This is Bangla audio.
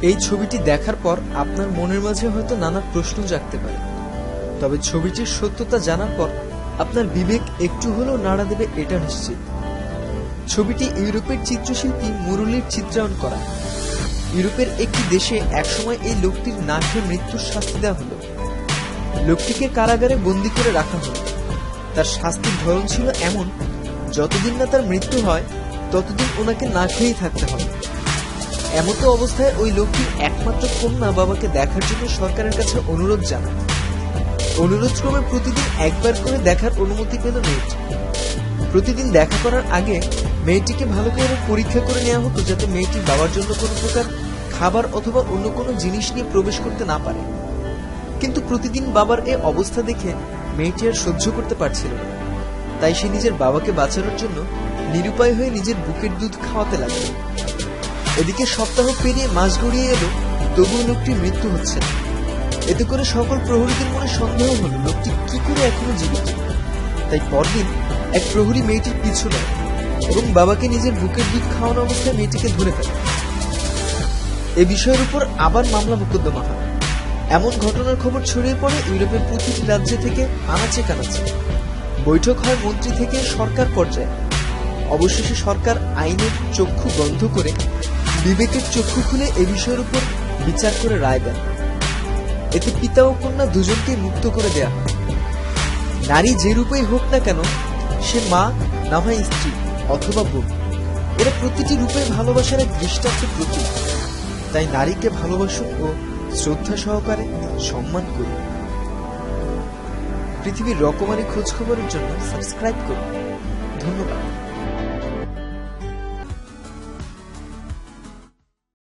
এই ছবিটি দেখার পর আপনার মনের মাঝে হয়তো নানা প্রশ্ন জাগতে পারে, তবে ছবিটির সত্যতা জানার পর আপনার বিবেক একটু হলেও নাড়া দেবে এটা নিশ্চিত। ছবিটি ইউরোপের চিত্রশিল্পী মুরুলির চিত্রায়ন করা। ইউরোপের একটি দেশে একসময় এই লোকটির না খেয়ে মৃত্যুর শাস্তি দেওয়া হলো। লোকটিকে কারাগারে বন্দী করে রাখা হলো। তার শাস্তির ধরন ছিল এমন, যতদিন না তার মৃত্যু হয় ততদিন ওনাকে না খেয়েই থাকতে হবে। এমতো অবস্থায় ওই লোকটির একমাত্র কন্যা বাবাকে দেখার জন্য সরকারের কাছে অনুরোধ জানায়। অনুরোধ ক্রমে প্রতিদিন একবার করে দেখার অনুমতি পেল মেয়েটি। প্রতিদিন দেখা করার আগে মেয়েটিকে ভালো করে পরীক্ষা করে নেওয়া হতো, যাতে মেয়েটি বাবার জন্য কোনো প্রকার খাবার অথবা অন্য কোনো জিনিস নিয়ে প্রবেশ করতে না পারে। কিন্তু প্রতিদিন বাবার এ অবস্থা দেখে মেয়েটি আর সহ্য করতে পারছিল না। তাই সে নিজের বাবাকে বাঁচানোর জন্য নিরুপায় হয়ে নিজের বুকের দুধ খাওয়াতে লাগল। এদিকে সপ্তাহ পেরিয়ে মাস গড়িয়ে এলো, তবুও লোকটির মৃত্যু হচ্ছে না। এতে করে সকল প্রহরীদের মনে সন্দেহ হলো লোকটি কি করে এখনো জীবিত। তাই পরদিন এক প্রহরী মেয়েটির পিছু নেয় এবং বাবাকে নিজের বুকের দুধ খাওয়ানো অবস্থায় মেয়েটিকে ধরে ফেলে। এ বিষয়ের উপর আবার মামলা মোকদ্দমা হয়। এমন ঘটনার খবর ছড়িয়ে পড়ে ইউরোপের প্রতিটি রাজ্য থেকে আনাচে কানাচে। বৈঠক হয় মন্ত্রী থেকে সরকার পর্যায়ে। অবশেষে সরকার আইনের চক্ষু বন্ধ করে বিবেকের চক্ষু খুলে এ বিষয়ের উপর বিচার করে রায় দেন। এতে পিতা ও কন্যা দুজনকে মুক্ত করে দেয়া হয়। নারী যে রূপেই হোক না কেন, সে মা না হয় স্ত্রী অথবা বোন, এরা প্রতিটি রূপে ভালোবাসার এক দৃষ্টান্ত প্রতীক। তাই নারীকে ভালোবাসুন ও শ্রদ্ধা সহকারে সম্মান করুন। পৃথিবীর রকমারি খোঁজ খবরের জন্য সাবস্ক্রাইব করুন। ধন্যবাদ।